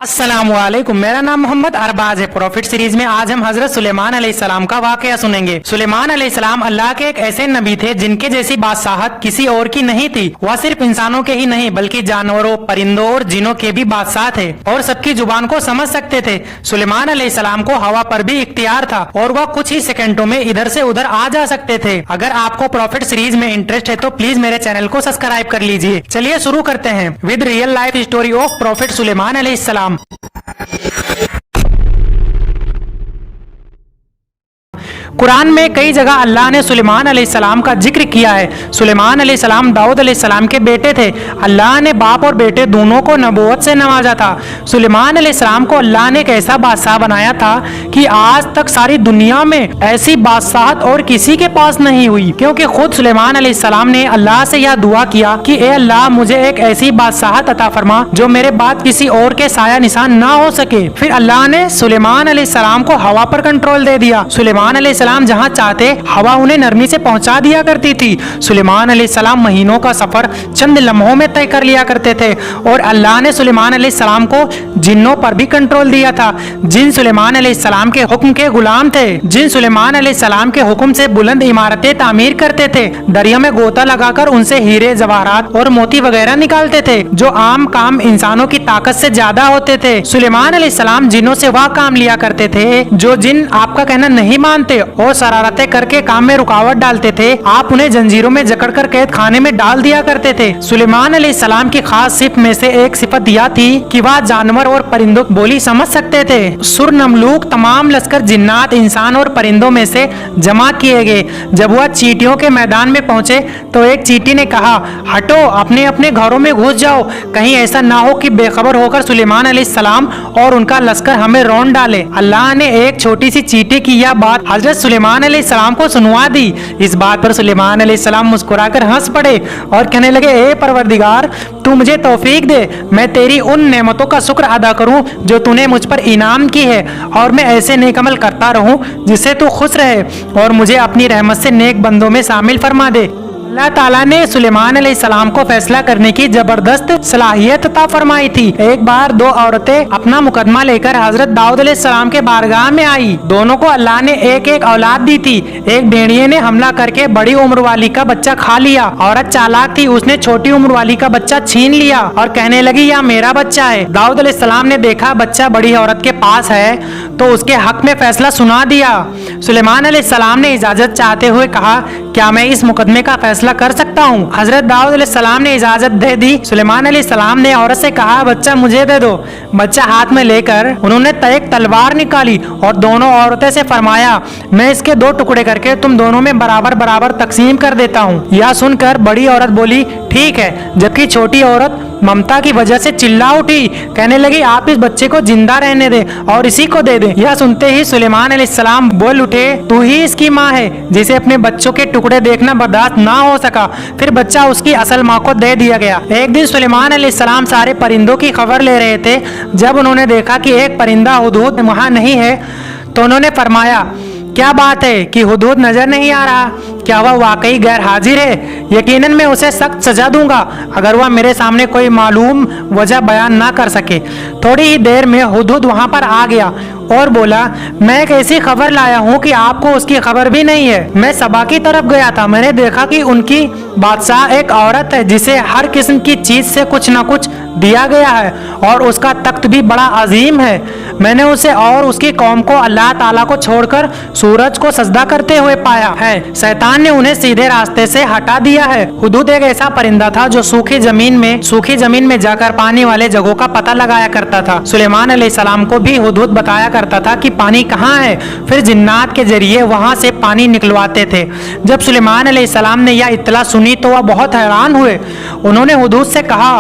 अस्सलामुअलैकुम, मेरा नाम मोहम्मद अरबाज है। प्रॉफिट सीरीज में आज हम हजरत सुलेमान अलैहिस्सलाम का वाकया सुनेंगे। सुलेमान अलैहिस्सलाम अल्लाह के एक ऐसे नबी थे जिनके जैसी बादशाहत किसी और की नहीं थी। वह सिर्फ इंसानों के ही नहीं बल्कि जानवरों, परिंदों और जिनों के भी बादशाह थे और सबकी जुबान को समझ सकते थे। सुलेमान अलैहिस्सलाम को हवा पर भी इख्तियार था और वह कुछ ही सेकंडों में इधर से उधर आ जा सकते थे। अगर आपको प्रॉफिट सीरीज में इंटरेस्ट है तो प्लीज मेरे चैनल को सब्सक्राइब कर लीजिए। चलिए शुरू करते हैं with real life story of prophet Sulaiman अलैहिस्सलाम। कुरान में कई जगह अल्लाह ने सुलेमान अलैहिस्सलाम का जिक्र किया है। सुलेमान अलैहिस्सलाम दाऊद अलैहिस्सलाम के बेटे थे। अल्लाह ने बाप और बेटे दोनों को नबूवत से नवाजा था। सुलेमान अलैहिस्सलाम को अल्लाह ने एक ऐसा बादशाह बनाया था कि आज तक सारी दुनिया में ऐसी बादशाहत और किसी के पास नहीं हुई, क्योंकि खुद सुलेमान अलैहिस्सलाम ने अल्लाह से यह दुआ किया कि ए अल्लाह, मुझे एक ऐसी बादशाहत अता फरमा जो मेरे बाद किसी और के साया निशान ना हो सके। फिर अल्लाह ने सुलेमान अलैहिस्सलाम को हवा पर कंट्रोल दे दिया। सुलेमान अलैहिस्सलाम जहां चाहते हवा उन्हें नरमी से पहुंचा दिया करती थी। सुलेमान अलैहिस्सलाम महीनों का सफर चंद लम्हों में तय कर लिया करते थे। और अल्लाह ने सुलेमान अलैहिस्सलाम को जिन्नों पर भी कंट्रोल दिया था। जिन सुलेमान अलैहिस्सलाम के हुक्म के गुलाम थे, जिन सुलेमान अलैहिस्सलाम के हुक्म से बुलंद इमारतें तामीर करते थे, दरिया में गोता लगाकर उनसे हीरे, जवाहरात और मोती वगैरह निकालते थे जो आम काम इंसानों की ताकत से ज्यादा होते थे। सुलेमान अलैहिस्सलाम जिन्नों से वह काम लिया करते थे जो जिन आपका कहना नहीं मानते और शरारतें करके काम में रुकावट डालते थे। आप उन्हें जंजीरों में जकड़कर कैद खाने में डाल दिया करते थे। सुलेमान अलैहिस्सलाम की खास सिफत में से एक सिफत यह थी कि वह जानवर और परिंदों की बोली समझ सकते थे। सुर नमलूक तमाम लश्कर जिन्नात, इंसान और परिंदों में से जमा किए गए। जब वह चींटियों के मैदान में पहुंचे तो एक चींटी ने कहा, हटो, अपने अपने घरों में घुस जाओ, कहीं ऐसा ना हो कि बेखबर होकर सुलेमान अलैहिस्सलाम और उनका लश्कर हमें रौंद डाले। अल्लाह ने एक छोटी सी चींटी की यह बात हजरत सुलेमान अलैहिस्सलाम को सुनवा दी। इस बात पर सुलेमान अलैहिस्सलाम मुस्कुराकर हंस पड़े और कहने लगे, ए परवरदिगार, तू मुझे तौफीक दे, मैं तेरी उन नेमतों का शुक्र अदा करूं जो तूने मुझ पर इनाम की है, और मैं ऐसे नेक अमल करता रहूं जिससे तू खुश रहे और मुझे अपनी रहमत से नेक बंदों में शामिल फरमा दे। अल्लाह ताला ने सुलेमान अलैहिस्सलाम को फैसला करने की जबरदस्त सलाहियत अता फरमाई थी। एक बार दो औरतें अपना मुकदमा लेकर हजरत दाऊद अलैहिस्सलाम के बारगाह में आई। दोनों को अल्लाह ने एक एक औलाद दी थी। एक भेड़िए ने हमला करके बड़ी उम्र वाली का बच्चा खा लिया। औरत चालाक थी, उसने छोटी उम्र वाली का बच्चा छीन लिया और कहने लगी, यह मेरा बच्चा है। दाऊद अलैहिस्सलाम ने देखा बच्चा बड़ी औरत के पास है तो उसके हक में फैसला सुना दिया। सुलेमान अलैहिस्सलाम ने इजाजत चाहते हुए कहा, क्या मैं इस मुकदमे का फैसला कर सकता हूँ? हजरत दाऊद अलैहिस्सलाम ने इजाजत दे दी। सुलेमान अलैहिस्सलाम ने औरत से कहा, बच्चा मुझे दे दो। बच्चा हाथ में लेकर उन्होंने एक तलवार निकाली और दोनों औरतें से फरमाया, मैं इसके दो टुकड़े करके तुम दोनों में बराबर बराबर तकसीम कर देता हूँ। यह सुनकर बड़ी औरत बोली, ठीक है, जबकि छोटी औरत ममता की वजह से चिल्ला उठी, कहने लगी, आप इस बच्चे को जिंदा रहने दे और इसी को दे दे। यह सुनते ही सुलेमान अलैहिस्सलाम बोल उठे, तू ही इसकी माँ है जिसे अपने बच्चों के टुकड़े देखना बर्दाश्त ना हो सका। फिर बच्चा उसकी असल माँ को दे दिया गया। एक दिन सुलेमान अलैहिस्सलाम सारे परिंदों की खबर ले रहे थे। जब उन्होंने देखा कि एक परिंदा हुदहुद वहाँ नहीं है तो उन्होंने फरमाया, क्या बात है कि हुदहुद नजर नहीं आ रहा? क्या वह वाकई गैर हाजिर है? यकीनन मैं उसे सख्त सजा दूंगा अगर वह मेरे सामने कोई मालूम वजह बयान ना कर सके। थोड़ी ही देर में हुदहुद वहां पर आ गया और बोला, मैं एक ऐसी खबर लाया हूँ कि आपको उसकी खबर भी नहीं है। मैं सबा की तरफ गया था, मैंने देखा कि उनकी बादशाह एक औरत है जिसे हर किस्म की चीज से कुछ न कुछ दिया गया है और उसका तख्त भी बड़ा अजीम है। मैंने उसे और उसकी कौम को अल्लाह ताला को छोड़कर सूरज को सजदा करते हुए पाया है। शैतान ने उन्हें सीधे रास्ते से हटा दिया है। हुदहुद एक ऐसा परिंदा था जो सूखी जमीन में जाकर पानी वाले जगहों का पता लगाया करता था। सुलेमान अलैहिस्सलाम को भी हुदहुद बताया करता था कि पानी कहाँ है, फिर जिन्नात के जरिए वहां से पानी निकलवाते थे। जब सुलेमान अलैहिस्सलाम ने यह इत्तला सुनी तो वह बहुत हैरान हुए। उन्होंने हुदहुद से कहा,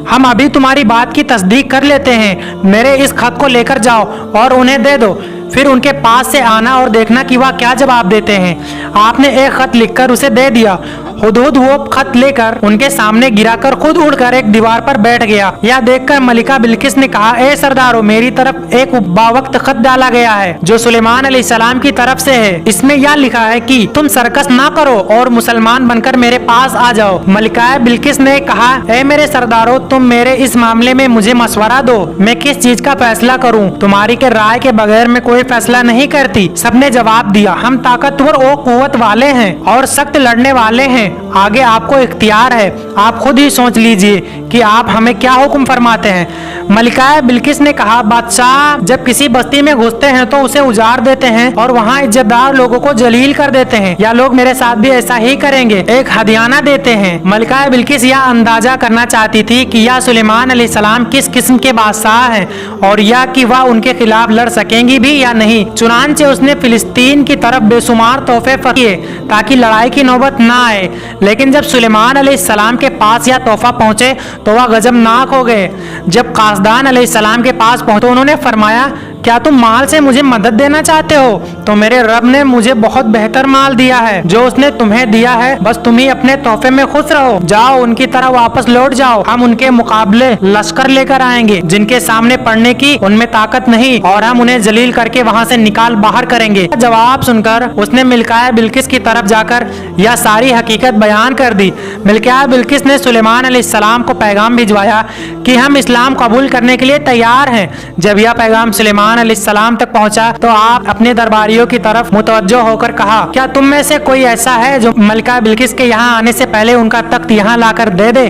हम अभी तुम्हारी बात की तस्दीक कर लेते हैं, मेरे इस खत को लेकर जाओ और उन्हें दे दो। फिर उनके पास से आना और देखना कि वह क्या जवाब देते हैं। आपने एक खत लिखकर उसे दे दिया। हुदहुद वो खत लेकर उनके सामने गिराकर खुद उड़कर एक दीवार पर बैठ गया। यह देखकर मलिका बिल्किस ने कहा, ए सरदारों, मेरी तरफ एक बावक्त खत डाला गया है जो सुलेमान अलैहिस्सलाम की तरफ से है। इसमें यह लिखा है कि तुम सर्कस ना करो और मुसलमान बनकर मेरे पास आ जाओ। मलिका बिल्किस ने कहा, ए मेरे सरदारों, तुम मेरे इस मामले में मुझे मशवरा दो, मैं किस चीज का फैसला करूं? तुम्हारी के राय के बगैर मैं कोई फैसला नहीं करती। सबने जवाब दिया, हम ताकतवर और कुव्वत वाले हैं और सख्त लड़ने वाले हैं, आगे आपको इख्तियार है, आप खुद ही सोच लीजिए कि आप हमें क्या हुक्म फरमाते हैं। मलिका बिल्किस ने कहा, बादशाह जब किसी बस्ती में घुसते हैं तो उसे उजाड़ देते हैं और वहाँ इज्जतदार लोगों को जलील कर देते हैं। या लोग मेरे साथ भी ऐसा ही करेंगे, एक हदियाना देते हैं। मलिका बिल्किस यह अंदाजा करना चाहती थी कि यह सुलेमान अलैहिस्सलाम किस किस्म के बादशाह हैं और या कि वह उनके खिलाफ लड़ सकेंगी भी या नहीं। चुनांचे उसने फिलिस्तीन की तरफ बेशुमार तोहफे किए ताकि लड़ाई की नौबत ना आए। लेकिन जब सुलेमान अलैहिस्सलाम के पास यह तोहफा पहुंचे तो वह गजबनाक हो गए। जब कासदान अलैहिस्सलाम के पास पहुंचे तो उन्होंने फरमाया, क्या तुम माल से मुझे मदद देना चाहते हो? तो मेरे रब ने मुझे बहुत बेहतर माल दिया है जो उसने तुम्हें दिया है, बस तुम ही अपने तोहफे में खुश रहो। जाओ, उनकी तरह वापस लौट जाओ, हम उनके मुकाबले लश्कर लेकर आएंगे जिनके सामने पड़ने की उनमें ताकत नहीं, और हम उन्हें जलील करके वहाँ से निकाल बाहर करेंगे। जवाब सुनकर उसने मिल्काया बिल्किस की तरफ जाकर यह सारी हकीकत बयान कर दी। मिल्काया बिल्किस ने सुलेमान अलैहिस्सलाम को पैगाम भिजवाया कि हम इस्लाम कबूल करने के लिए तैयार हैं। जब यह पैगाम सुलेमान अलैहिस्सलाम तक पहुंचा तो आप अपने दरबारियों की तरफ मुतवज्जो होकर कहा, क्या तुम में से कोई ऐसा है जो मलिका बिल्किस के यहाँ आने से पहले उनका तख्त यहाँ लाकर दे दे?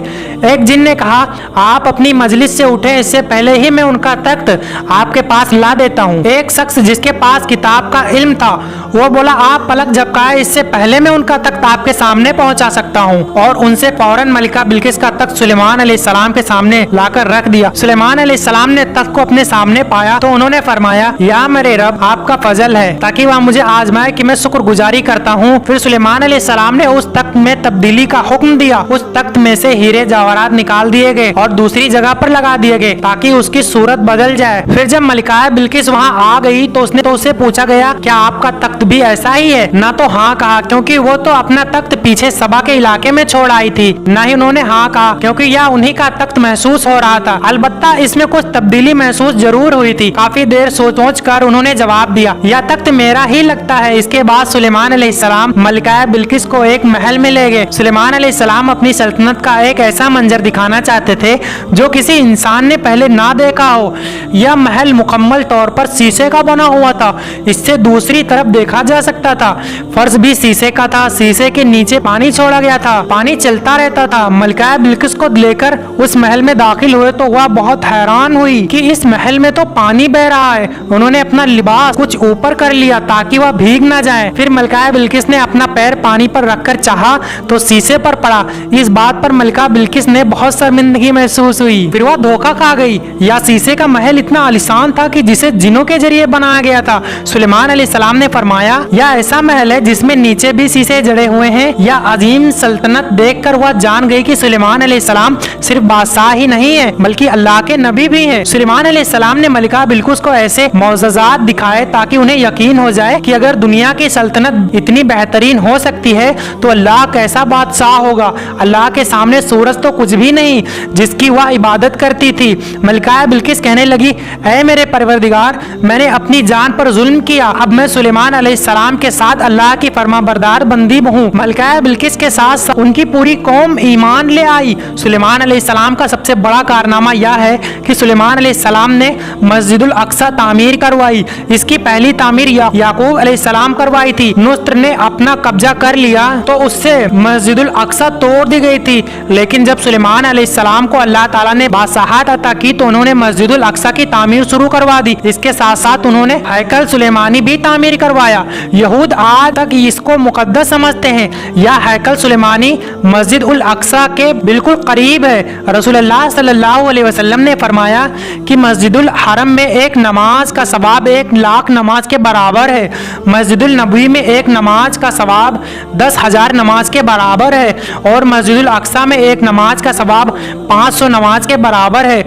एक जिन ने कहा, आप अपनी मजलिस से उठे, इससे पहले ही मैं उनका तख्त आपके पास ला देता हूँ। एक शख्स जिसके पास किताब का इल्म था वो बोला, आप पलक झपकाए, इससे पहले मैं उनका तख्त आपके सामने पहुंचा सकता हूँ। और उनसे फौरन मलिका बिल्किस का तख्त सुलेमान अलैहिस्सलाम के सामने लाकर रख दिया। सुलेमान अलैहिस्सलाम ने तख्त को अपने सामने पाया तो उन्होंने फरमाया, या मेरे रब, आपका फजल है ताकि वह मुझे आजमाए कि मैं शुक्रगुजारी करता हूँ। फिर सुलेमान अलैहिस्सलाम ने उस तख्त में तब्दीली का हुक्म दिया। उस तख्त में से हीरे जवाहरात निकाल दिए गए और दूसरी जगह पर लगा दिए गए ताकि उसकी सूरत बदल जाए। फिर जब मलिका बिल्किस वहाँ आ गई तो उससे पूछा गया, क्या आपका तख्त भी ऐसा ही है? ना तो हाँ कहा क्योंकि वो तो अपना तख्त पीछे सबा के इलाके में छोड़ आई थी, ना ही उन्होंने हाँ कहा क्योंकि यह उन्हीं का तख्त महसूस हो रहा था। अलबत्ता इसमें कुछ तब्दीली महसूस जरूर हुई थी। काफी देर सोच कर उन्होंने जवाब दिया, यह तख्त मेरा ही लगता है। इसके बाद सुलेमान अलैहिस्सलाम मलिका बिल्किस को एक महल में ले गए। सुलेमान अलैहिस्सलाम अपनी सल्तनत का एक ऐसा मंजर दिखाना चाहते थे जो किसी इंसान ने पहले ना देखा हो। यह महल मुकम्मल तौर पर शीशे का बना हुआ था, इससे दूसरी तरफ देखा जा सकता था। फर्श भी शीशे का था, शीशे के नीचे पानी छोड़ा गया था, पानी चलता रहता था। मलिका बिल्किस को लेकर उस महल में दाखिल हुए तो वह बहुत हैरान हुई कि इस महल में तो पानी बह रहा है। उन्होंने अपना लिबास कुछ ऊपर कर लिया ताकि वह भीग ना जाए। फिर मलिका बिल्किस ने अपना पैर पानी पर रखकर चाहा तो शीशे पर पड़ा। इस बात पर मलिका बिल्किस ने बहुत शर्मिंदगी महसूस हुई। फिर वह धोखा खा गई। यह शीशे का महल इतना आलीशान था कि जिसे जिनों के जरिए बनाया गया था। सुलेमान अलैहिस्सलाम ने फरमाया, यह ऐसा महल है जिसमें नीचे भी शीशे जड़े हुए हैं। यह अजीम सल्तनत देखकर वह जान गई कि सुलेमान अलैहिस्सलाम सिर्फ बादशाह ही नहीं है बल्कि अल्लाह के नबी भी हैं। सुलेमान अलैहिस्सलाम ने मलिका बिल्किस को ऐसे मौजज़ात दिखाए ताकि उन्हें यकीन हो जाए कि अगर दुनिया की सल्तनत इतनी बेहतरीन हो सकती है तो अल्लाह कैसा बादशाह होगा। अल्लाह के सामने सूरज तो कुछ भी नहीं जिसकी वह इबादत करती थी। मलिका बिल्किस कहने लगी, ऐ मेरे परवरदिगार, मैंने अपनी जान पर जुल्म किया, अब मैं सुलेमान अलैहिस्सलाम के साथ अल्लाह की फरमाबरदार बंदी हूँ। मलिका बिल्किस के साथ उनकी पूरी कौम ईमान ले आई। सुलेमान अलैहिस्सलाम का सबसे बड़ा कारनामा यह है कि सुलेमान अलैहिस्सलाम ने मस्जिदुल अक्सा तामीर करवाई। इसकी पहली तामीर याकूब अलैहिस्सलाम करवाई थी। नुस्र ने अपना कब्जा कर लिया तो उससे मस्जिदुल अक्सा तोड़ दी गई थी। लेकिन जब सुलेमान अलैहिस्सलाम को अल्लाह ताला ने बादशाहत अता की तो उन्होंने मस्जिदुल अक्सा की तामीर शुरू करवा दी। इसके साथ साथ उन्होंने हैकल सुलेमानी भी तामीर करवाया। यहूद आज तक इसको मुकद्दस समझते हैं। यह हैकल सुलेमानी मस्जिद उल अक्सा के बिल्कुल करीब है। रसूलुल्लाह सल्लल्लाहु अलैहि वसल्लम ने फरमाया कि मस्जिदुल हरम में एक नमाज का सवाब 1,00,000 नमाज के बराबर है। मस्जिदुल नबवी में एक नमाज का सवाब 10,000 नमाज के बराबर है और मस्जिदुल अक्सा में एक नमाज का सवाब 500 नमाज के बराबर है।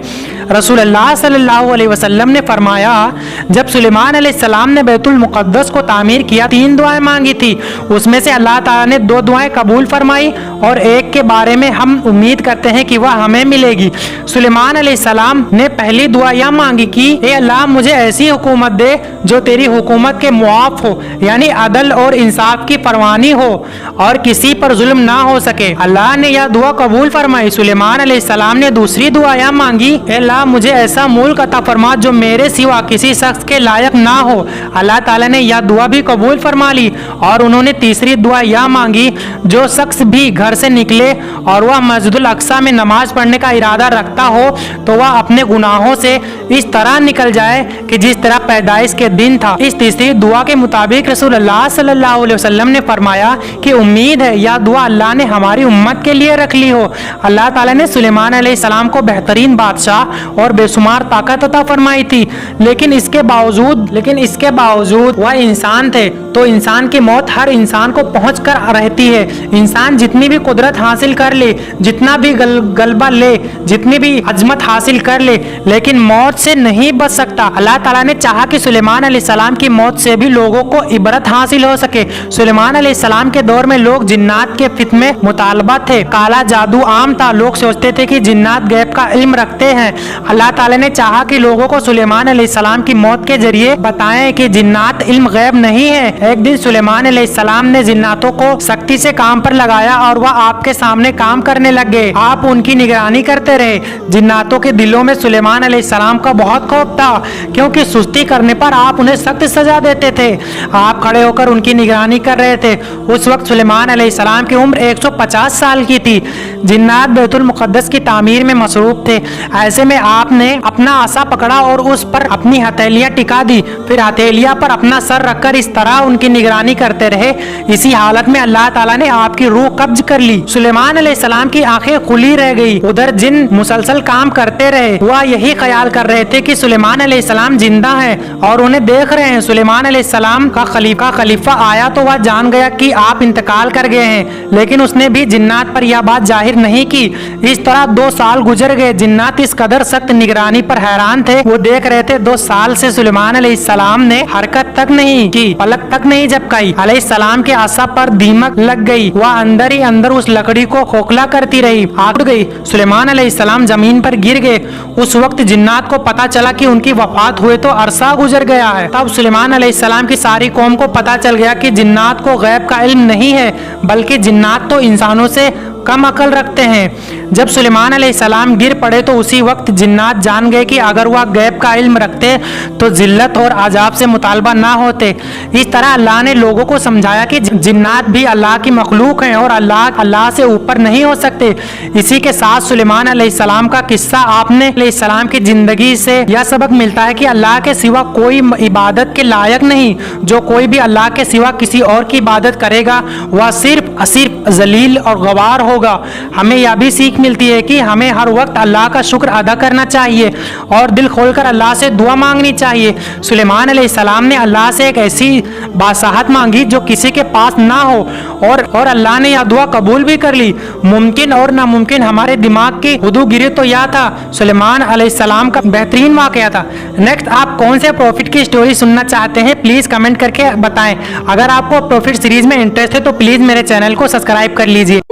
रसूल अल्लाह सल्लल्लाहु अलैहि वसल्लम ने फरमाया, जब सुलेमान अलैहिस्सलाम ने बैतुल मुक़द्दस को तामीर किया 3 दुआएं मांगी थी, उसमें से अल्लाह ताला ने 2 दुआएं कबूल फरमाई और एक के बारे में हम उम्मीद करते हैं कि वह हमें मिलेगी। सुलेमान अलैहिस्सलाम ने पहली दुआ यह मांगी कि ए अल्लाह, मुझे ऐसी हुकूमत दे जो तेरी हुकूमत के मुआफ हो, यानी अदल और इंसाफ की परवानी हो और किसी पर जुल्म ना हो सके। अल्लाह ने यह दुआ कबूल फरमाई। सुलेमान अलैहिस्सलाम ने दूसरी दुआ यह मांगी, ए अल्लाह, मुझे ऐसा मुल्क अता फरमा जो मेरे सिवा किसी शख्स के लायक ना हो। अल्लाह ताला ने यह दुआ भी कबूल फरमा ली। और उन्होंने तीसरी दुआ यह मांगी, जो शख्स भी घर से निकले और वह मस्जिदुल अक्सा में नमाज पढ़ने का इरादा रखता हो तो वह अपने गुनाहों से इस तरह निकल जाए कि जिस तरह पैदाइश के दिन था। इस तीसरी दुआ के मुताबिक रसूल अल्लाह सल्लल्लाहु अलैहि वसल्लम ने फरमाया कि उम्मीद है यह दुआ अल्लाह ने हमारी उम्मत के लिए रख ली हो। अल्लाह ताला ने सुलेमान अलैहिस्सलाम को बेहतरीन बादशाह और बेशुमार ताकत अता फरमाई थी, लेकिन इसके बावजूद वह इंसान थे, तो इंसान की मौत हर इंसान को पहुंच कर रहती है। इंसान जितनी भी कुदरत हासिल कर ले, जितना भी गलबा ले, जितनी भी अजमत हासिल कर ले, लेकिन मौत से नहीं बच सकता। अल्लाह ताला ने चाहा कि सुलेमान अलैहिस्सलाम की मौत से भी लोगों को इबरत हासिल हो सके। सुलेमान अलैहिस्सलाम के दौर में लोग जिन्नात के फित्ने में मुतालबा थे, काला जादू आम था, लोग सोचते थे कि जिन्नात गैब का इल्म रखते हैं। अल्लाह ताला ने चाहा कि लोगों को सुलेमान अलैहिस्सलाम की मौत के जरिए बताएं कि जिन्नात इल्म गैब नहीं है। एक दिन सुलेमान अलैहिस्सलाम ने जिन्नातों को सख्ती से काम पर लगाया और वह आपके सामने काम करने लग गए। आप उनकी निगरानी करते रहे। जिन्नातों के दिलों में सुलेमान अलैहिस्सलाम का बहुत खौफ था, क्योंकि सुस्ती करने पर आप उन्हें सख्त सजा देते थे। आप खड़े होकर उनकी निगरानी कर रहे थे। उस वक्त सुलेमान अलैहिस्सलाम की उम्र 150 साल की थी। जिन्नात बैतुल मुक़द्दस की तामीर में मसरूफ थे। ऐसे में आपने अपना आसा पकड़ा और उस पर अपनी हथेलियां टिका दी, फिर हथेलियां पर अपना सर रखकर इस तरह उनकी निगरानी करते रहे। इसी हालत में अल्लाह ताला ने आपकी रूह कब्ज कर ली। सुलेमान अलैहिस्सलाम की आंखें खुली रह गई। उधर जिन मुसलसल काम करते रहे, वह यही ख्याल कर रहे थे कि सुलेमान अलैहिस्सलाम जिंदा हैं और उन्हें देख रहे हैं। सुलेमान अलैहिस्सलाम का खलीफा आया तो वह जान गया कि आप इंतकाल कर गए हैं, लेकिन उसने भी जिन्नात पर यह बात जाहिर नहीं की। इस तरह 2 साल गुजर गए। जिन्नात इस कदर सख्त निगरानी पर हैरान थे। वो देख रहे थे 2 साल से सुलेमान अलैहिस्सलाम ने हरकत तक नहीं की, पलक तक नहीं झपकाई। अलैहिस्सलाम के आसा पर दीमक लग गई। वह अंदर ही अंदर उस लकड़ी को खोखला करती रही, आग गई। सुलेमान अलैहिस्सलाम जमीन पर गिर गए। उस वक्त जिन्नात को पता चला कि उनकी वफात हुए तो अरसा गुजर गया है। तब सुलेमान अलैहिस्सलाम की सारी कौम को पता चल गया कि जिन्नात को गैब का इल्म नहीं है, बल्कि जिन्नात तो इंसानों से कम अकल रखते हैं। जब सुलेमान अलैहिस्सलाम गिर पड़े तो उसी वक्त जिन्नात जान गए कि अगर वह गैब का इल्म रखते तो जिल्लत और अजाब से मुतालबा ना होते। इस तरह अल्लाह ने लोगों को समझाया कि जिन्नात भी अल्लाह की मखलूक हैं और अल्लाह से ऊपर नहीं हो सकते। इसी के साथ सुलेमान अलैहिस्सलाम का किस्सा आपने अलैहिस्सलाम की जिंदगी से यह सबक मिलता है कि अल्लाह के सिवा कोई इबादत के लायक नहीं। जो कोई भी अल्लाह के सिवा किसी और की इबादत करेगा वह सिर्फ जलील और गवार होगा। हमें यह भी सीख मिलती है कि हमें हर वक्त अल्लाह का शुक्र अदा करना चाहिए और दिल खोलकर अल्लाह से दुआ मांगनी चाहिए। सुलेमान अलैहिस्सलाम ने अल्लाह से एक ऐसी बासाहत मांगी जो किसी के पास ना हो और अल्लाह ने यह दुआ कबूल भी कर ली। मुमकिन और नामुमकिन हमारे दिमाग की हुदू गिरे तो यह था सुलेमान अलैहिस्सलाम का बेहतरीन वाकया था। नेक्स्ट आप कौन से प्रॉफिट की स्टोरी सुनना चाहते हैं, प्लीज कमेंट करके बताएं। अगर आपको प्रॉफिट सीरीज में इंटरेस्ट है तो प्लीज मेरे चैनल को सब्सक्राइब कर लीजिए।